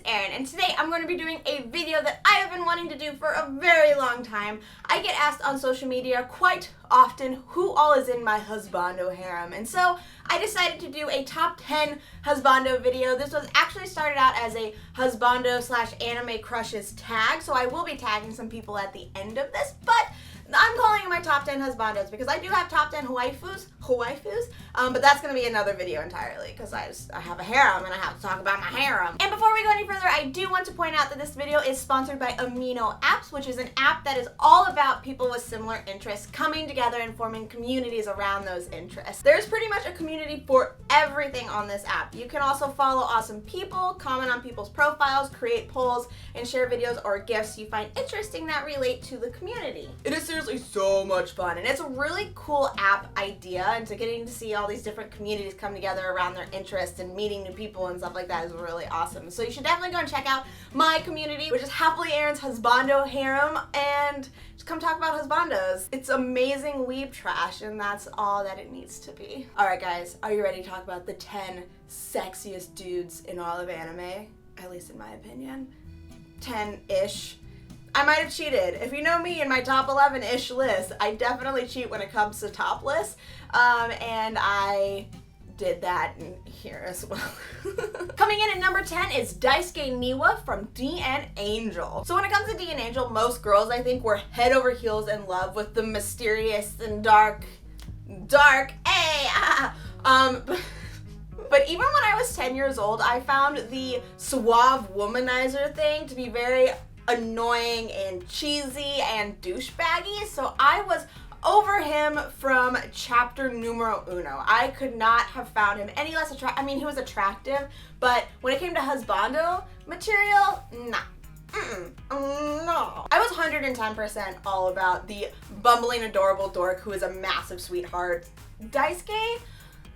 Erin, and today I'm going to be doing a video that I have been wanting to do for a very long time. I get asked on social media quite often who all is in my husbando harem, and so I decided to do a top 10 husbando video. This was actually started out as a husbando / anime crushes tag, so I will be tagging some people at the end of this, but I'm calling it my top 10 husbandos because I do have top 10 waifus, but that's going to be another video entirely because I have a harem and I have to talk about my harem. And before we go any further, I do want to point out that this video is sponsored by Amino Apps, which is an app that is all about people with similar interests coming together and forming communities around those interests. There's pretty much a community for everything on this app. You can also follow awesome people, comment on people's profiles, create polls, and share videos or gifts you find interesting that relate to the community. It is seriously so much fun, and it's a really cool app idea, and to getting to see all these different communities come together around their interests and meeting new people and stuff like that is really awesome. So you should definitely go and check out my community, which is Happily Erin's Husbando Harem, and just come talk about husbandos. It's amazing weeb trash, and that's all that it needs to be. Alright guys, are you ready to talk about the 10 sexiest dudes in all of anime? At least in my opinion. 10-ish. I might have cheated. If you know me in my top 11-ish list, I definitely cheat when it comes to top lists, and I did that in here as well. Coming in at number 10 is Daisuke Niwa from D.N. Angel. So when it comes to D.N. Angel, most girls, I think, were head over heels in love with the mysterious and dark, but even when I was 10 years old, I found the suave womanizer thing to be very annoying and cheesy and douchebaggy, so I was over him from chapter numero uno. I could not have found him any less attractive. I mean, he was attractive, but when it came to husbando material, nah. No. I was 110% all about the bumbling, adorable dork who is a massive sweetheart. Daisuke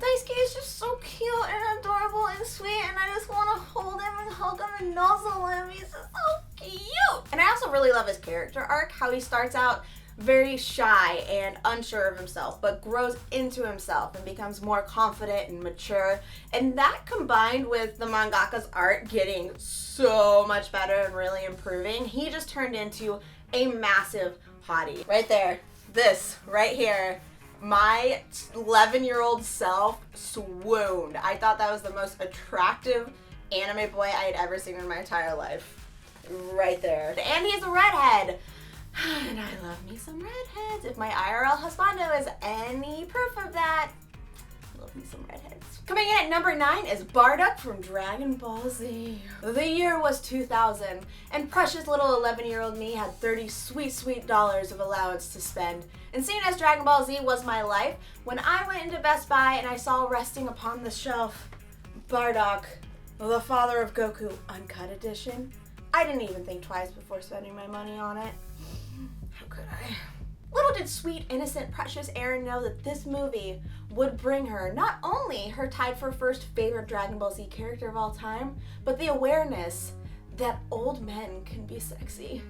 is just so cute and adorable and sweet, and I just want to hold him and hug him and nuzzle him. He's just so cute. And I also really love his character arc, how he starts out very shy and unsure of himself, but grows into himself and becomes more confident and mature. And that combined with the mangaka's art getting so much better and really improving, he just turned into a massive hottie. Right there. This right here. My 11-year-old self swooned. I thought that was the most attractive anime boy I had ever seen in my entire life. Right there. And he's a redhead. And I love me some redheads. If my IRL husbando is any proof of that, I love me some redheads. Coming in at number 9 is BaronJ from Dragon Ball Z. The year was 2000, and precious little 11-year-old me had $30 sweet dollars of allowance to spend. And seeing as Dragon Ball Z was my life, when I went into Best Buy and I saw resting upon the shelf BaronJ, the father of Goku Uncut Edition, I didn't even think twice before spending my money on it. How could I? Little did sweet, innocent, precious Erin know that this movie would bring her not only her tied for first favorite Dragon Ball Z character of all time, but the awareness that old men can be sexy.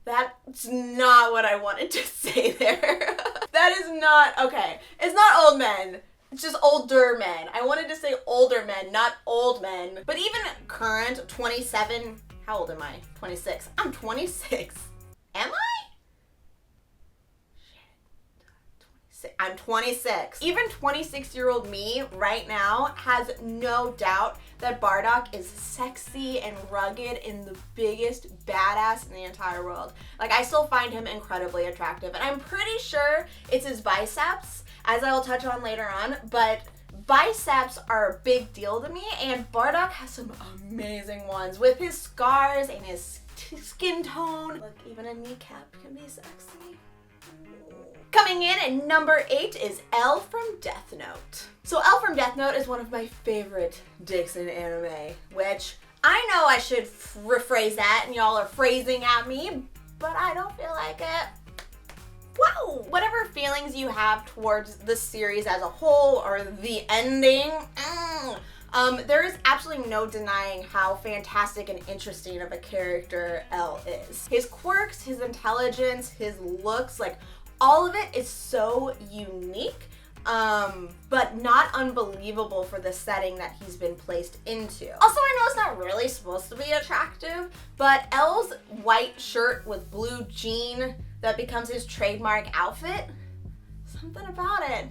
That's not what I wanted to say there. That is not, okay. It's not old men. It's just older men. I wanted to say older men, not old men. But even current 27, how old am I? 26. I'm 26. Am I? I'm 26. Even 26-year-old me right now has no doubt that BaronJ is sexy and rugged and the biggest badass in the entire world. Like, I still find him incredibly attractive, and I'm pretty sure it's his biceps, as I will touch on later on, but biceps are a big deal to me, and BaronJ has some amazing ones with his scars and his skin tone. Look, even a kneecap can be sexy. Coming in at number 8 is L from Death Note. So L from Death Note is one of my favorite dicks in anime, which I know I should rephrase that and y'all are phrasing at me, but I don't feel like it. Wow! Whatever feelings you have towards the series as a whole or the ending, there is absolutely no denying how fantastic and interesting of a character L is. His quirks, his intelligence, his looks, like all of it is so unique, but not unbelievable for the setting that he's been placed into. Also, I know it's not really supposed to be attractive, but L's white shirt with blue jean that becomes his trademark outfit, something about it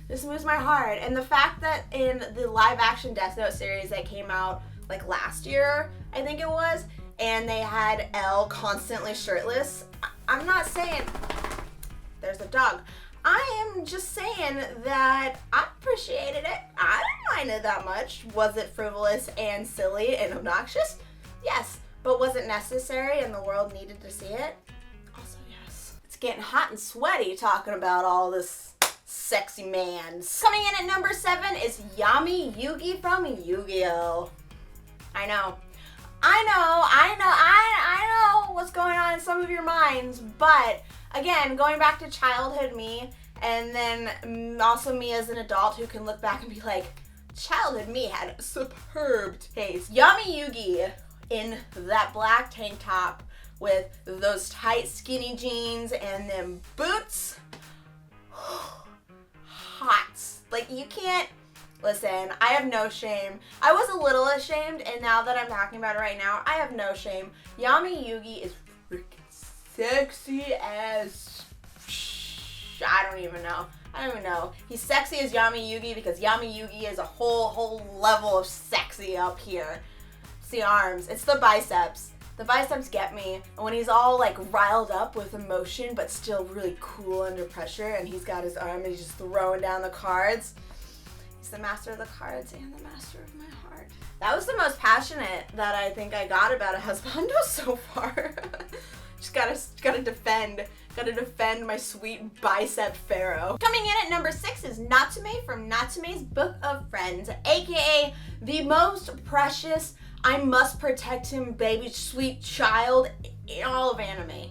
just moves my heart. And the fact that in the live action Death Note series that came out like last year, I think it was, and they had L constantly shirtless, I'm not saying, there's a dog. I am just saying that I appreciated it. I didn't mind it that much. Was it frivolous and silly and obnoxious? Yes. But was it necessary and the world needed to see it? Also yes. It's getting hot and sweaty talking about all this sexy mans. Coming in at number 7 is Yami Yugi from Yu-Gi-Oh! I know what's going on in some of your minds, but again, going back to childhood me, and then also me as an adult who can look back and be like, childhood me had superb taste. Yami Yugi in that black tank top with those tight skinny jeans and them boots. Hot. Like, you can't, listen, I have no shame. I was a little ashamed, and now that I'm talking about it right now, I have no shame. Yami Yugi is freaking sexy as I don't even know. He's sexy as Yami Yugi because Yami Yugi is a whole level of sexy up here. It's the arms. It's the biceps. The biceps get me. And when he's all like riled up with emotion but still really cool under pressure, and he's got his arm and he's just throwing down the cards. He's the master of the cards and the master of my heart. That was the most passionate that I think I got about a husbando so far. Just gotta defend my sweet bicep pharaoh. Coming in at number 6 is Natsume from Natsume's Book of Friends, aka the most precious, I must protect him baby sweet child in all of anime.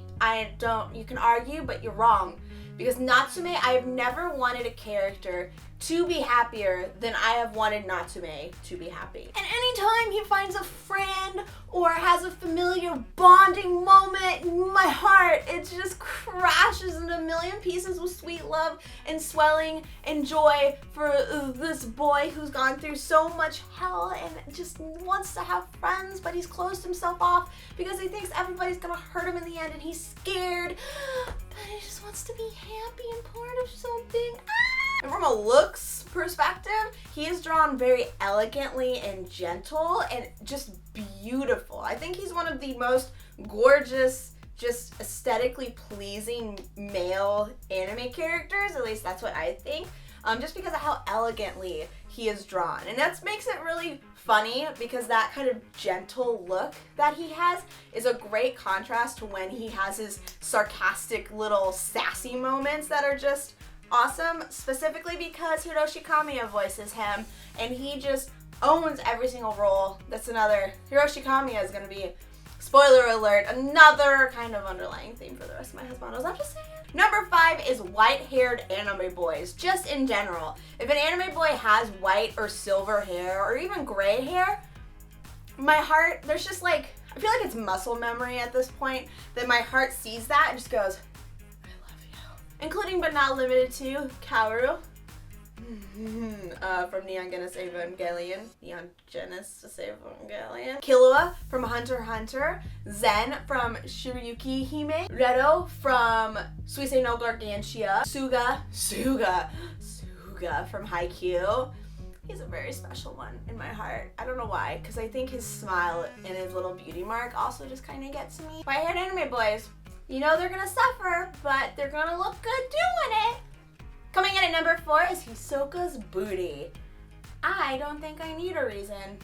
You can argue, but you're wrong. Because Natsume, I have never wanted a character to be happier than I have wanted Natsume to be happy. And anytime he finds a friend or has a familiar bonding moment, my heart, it just crashes into a million pieces with sweet love and swelling and joy for this boy who's gone through so much hell and just wants to have friends, but he's closed himself off because he thinks everybody's gonna hurt him in the end and he's scared, but he just wants to be happy and part of something. And from a looks perspective, he is drawn very elegantly and gentle and just beautiful. I think he's one of the most gorgeous, just aesthetically pleasing male anime characters. At least that's what I think. Just because of how elegantly he is drawn. And that makes it really funny because that kind of gentle look that he has is a great contrast to when he has his sarcastic little sassy moments that are just awesome, specifically because Hiroshi Kamiya voices him, and he just owns every single role. That's another, Hiroshi Kamiya is going to be, spoiler alert, another kind of underlying theme for the rest of my husbandos. I'm just saying. Number 5 is white-haired anime boys, just in general. If an anime boy has white or silver hair, or even gray hair, my heart, there's just like, I feel like it's muscle memory at this point, that my heart sees that and just goes, including but not limited to Kaoru from Neon Genesis Evangelion, Killua from Hunter x Hunter, Zen from Shiryuki Hime, Redo from Suisei no Gargantia, Suga from Haikyuu. He's a very special one in my heart. I don't know why, because I think his smile and his little beauty mark also just kind of gets me. White-haired anime boys, you know they're gonna suffer, but they're gonna look good doing it. Coming in at number 4 is Hisoka's booty. I don't think I need a reason.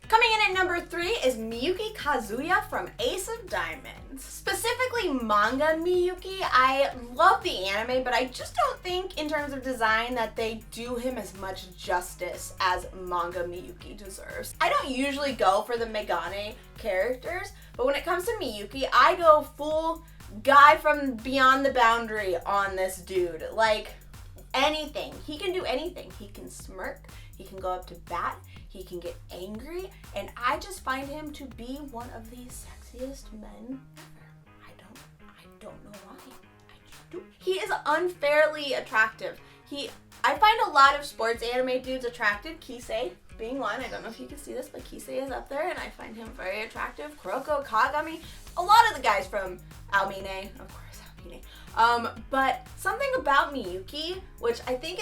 Coming in at number 3 is Miyuki Kazuya from Ace of Diamonds. Specifically manga Miyuki. I love the anime, but I just don't think in terms of design that they do him as much justice as manga Miyuki deserves. I don't usually go for the Megane characters, but when it comes to Miyuki, I go full guy from beyond the boundary on this dude. Like, anything. He can do anything. He can smirk, he can go up to bat, he can get angry, and I just find him to be one of the sexiest men ever. I don't know why. I just do. he is unfairly attractive. I find a lot of sports anime dudes attractive, Kisei being one. I don't know if you can see this, but Kisei is up there, and I find him very attractive. Kuroko, Kagami, a lot of the guys from Almine, of course, Almine. But something about Miyuki, which I think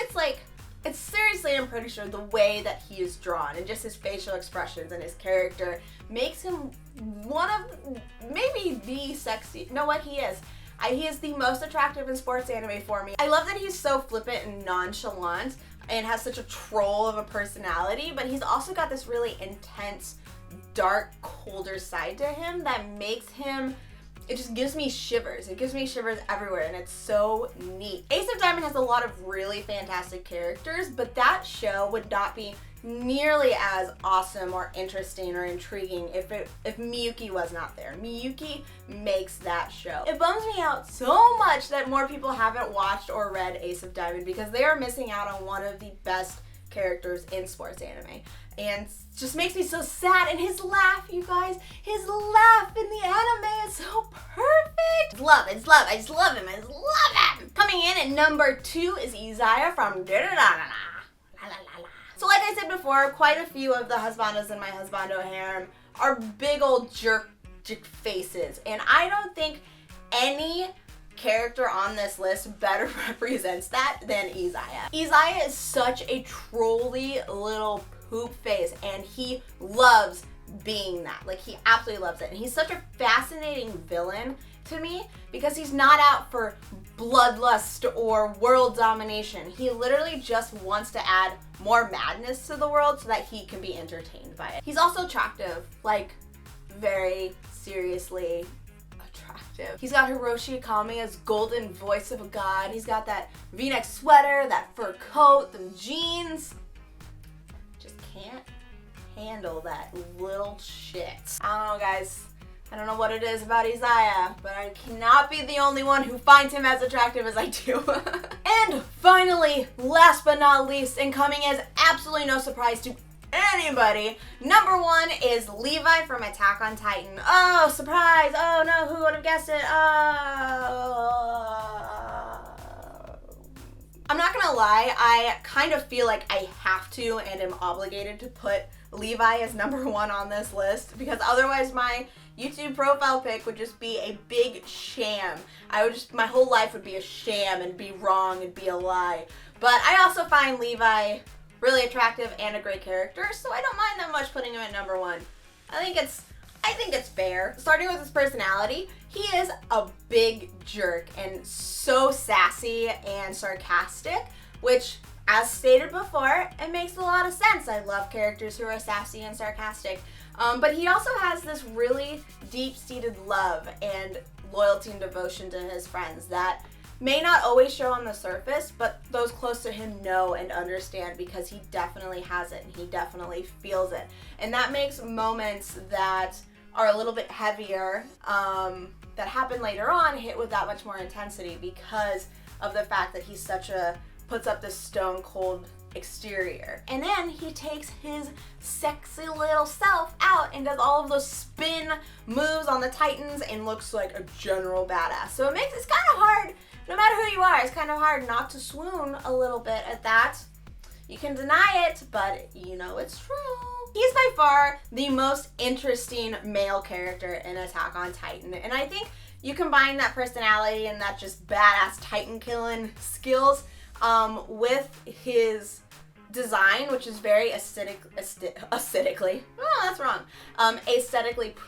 it's seriously, I'm pretty sure, the way that he is drawn and just his facial expressions and his character makes him one of, maybe the sexy, no, what he is. He is the most attractive in sports anime for me. I love that he's so flippant and nonchalant and has such a troll of a personality, but he's also got this really intense, dark, colder side to him that makes him, it just gives me shivers. It gives me shivers everywhere, and it's so neat. Ace of Diamond has a lot of really fantastic characters, but that show would not be nearly as awesome or interesting or intriguing if Miyuki was not there. Miyuki makes that show. It bums me out so much that more people haven't watched or read Ace of Diamond because they are missing out on one of the best characters in sports anime. And it just makes me so sad. And his laugh, you guys, his laugh in the anime is so perfect. I just love him. Coming in at number 2 is Izaya from So like I said before, quite a few of the husbandos in my husbando harem are big old jerk faces. And I don't think any character on this list better represents that than Izaya. Izaya is such a trolly little poop face, and he loves being that. Like, he absolutely loves it. And he's such a fascinating villain to me because he's not out for bloodlust or world domination. He literally just wants to add more madness to the world so that he can be entertained by it. He's also attractive, like very seriously attractive. He's got Hiroshi Kamiya's golden voice of a god. He's got that V-neck sweater, that fur coat, them jeans. Just can't handle that little shit. I don't know, guys. I don't know what it is about Izaya, but I cannot be the only one who finds him as attractive as I do. And finally, last but not least, and coming as absolutely no surprise to anybody, number 1 is Levi from Attack on Titan. Oh, surprise! Oh no, who would have guessed it? I'm not gonna lie, I kind of feel like I have to and am obligated to put Levi as number 1 on this list because otherwise my YouTube profile pic would just be a big sham. My whole life would be a sham and be wrong and be a lie. But I also find Levi really attractive and a great character, so I don't mind that much putting him at number 1. I think it's fair. Starting with his personality, he is a big jerk and so sassy and sarcastic, which, as stated before, it makes a lot of sense. I love characters who are sassy and sarcastic. But he also has this really deep-seated love and loyalty and devotion to his friends that may not always show on the surface, but those close to him know and understand because he definitely has it and he definitely feels it. And that makes moments that are a little bit heavier, that happen later on, hit with that much more intensity because of the fact that he's puts up this stone cold exterior. And then he takes his sexy little self out and does all of those spin moves on the Titans and looks like a general badass. So it's kind of hard, no matter who you are, it's kind of hard not to swoon a little bit at that. You can deny it, but you know it's true. He's by far the most interesting male character in Attack on Titan, and I think you combine that personality and that just badass Titan killing skills with his design, which is very aesthetically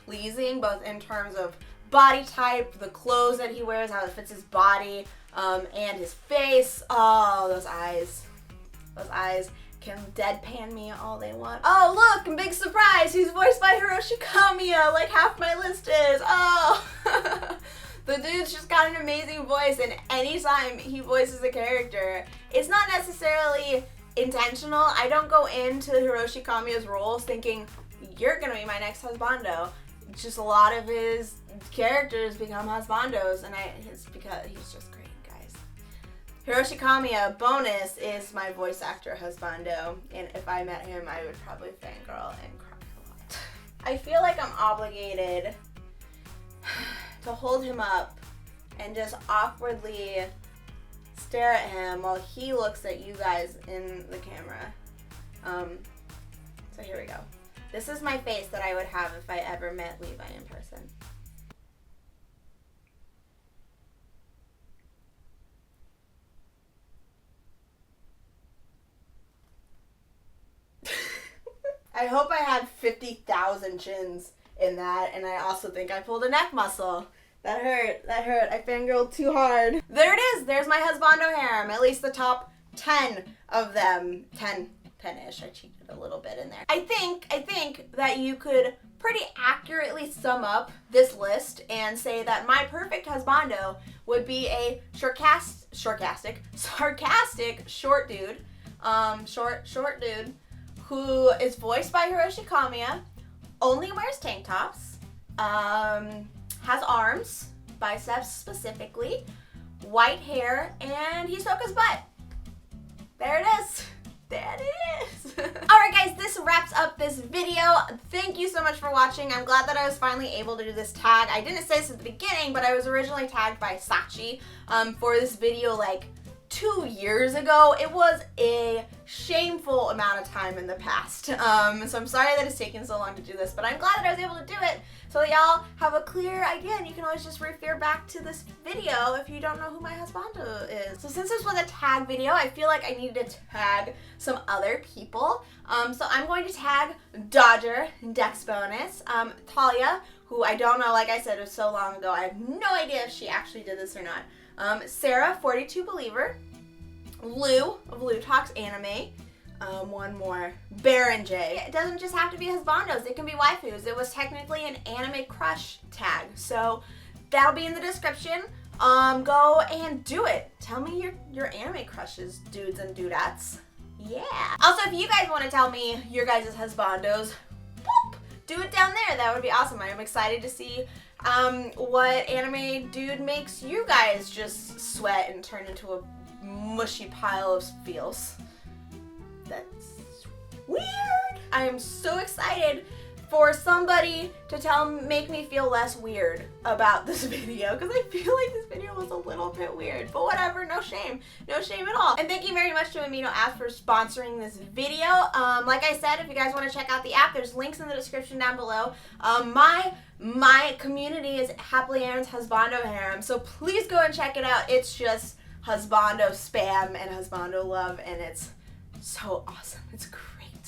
pleasing, both in terms of body type, the clothes that he wears, how it fits his body, and his face. Oh, those eyes can deadpan me all they want. Oh, look, and big surprise, he's voiced by Hiroshi Kamiya, like half my list is. Oh, the dude's just got an amazing voice, and anytime he voices a character, it's not necessarily intentional. I don't go into Hiroshi Kamiya's roles thinking, you're gonna be my next husbando. It's just a lot of his characters become husbandos, and it's because he's just great, guys. Hiroshi Kamiya, bonus, is my voice actor husbando, and if I met him, I would probably fangirl and cry a lot. I feel like I'm obligated to hold him up and just awkwardly stare at him while he looks at you guys in the camera. So here we go. This is my face that I would have if I ever met Levi in person. I hope I had 50,000 chins in that, and I also think I pulled a neck muscle. That hurt. I fangirled too hard. There it is. There's my husbando harem. At least the top 10 of them. 10-ish. I cheated a little bit in there. I think that you could pretty accurately sum up this list and say that my perfect husbando would be a sarcastic short dude. Short dude who is voiced by Hiroshi Kamiya, only wears tank tops, has arms, biceps specifically, white hair, and he Hisoka's butt. There it is. There it is. Alright guys, this wraps up this video. Thank you so much for watching. I'm glad that I was finally able to do this tag. I didn't say this at the beginning, but I was originally tagged by Sachie for this video like 2 years ago. It was a shameful amount of time in the past. So I'm sorry that it's taken so long to do this, but I'm glad that I was able to do it so that y'all have a clear idea, and you can always just refer back to this video if you don't know who my husbando is. So since this was a tag video, I feel like I needed to tag some other people. So I'm going to tag Dodger, Dex Bonus, Thalia, who I don't know, like I said, it was so long ago, I have no idea if she actually did this or not. Sarah, 42 Believer, Lou of LouTalksAnime, one more, BaronJ. It doesn't just have to be husbandos, it can be waifus. It was technically an anime crush tag, so that'll be in the description. Go and do it. Tell me your anime crushes, dudes and dudettes. Yeah. Also, if you guys want to tell me your guys' husbandos, whoop, do it down there. That would be awesome. I'm excited to see what anime dude makes you guys just sweat and turn into a mushy pile of feels. That's weird. I am so excited for somebody to make me feel less weird about this video, because I feel like this video was a little bit weird, but whatever, no shame at all. And thank you very much to Amino App for sponsoring this video. Like I said, if you guys want to check out the app, there's links in the description down below. My community is Happily Aaron's Husbando Harem, so please go and check it out. It's just husbando spam and husbando love, and it's so awesome. It's great.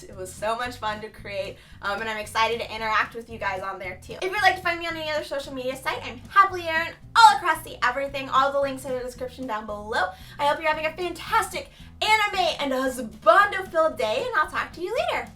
It was so much fun to create, and I'm excited to interact with you guys on there too. If you'd like to find me on any other social media site, I'm Happily Aaron all across the everything. All the links in the description down below. I hope you're having a fantastic anime and husbando-filled day, and I'll talk to you later.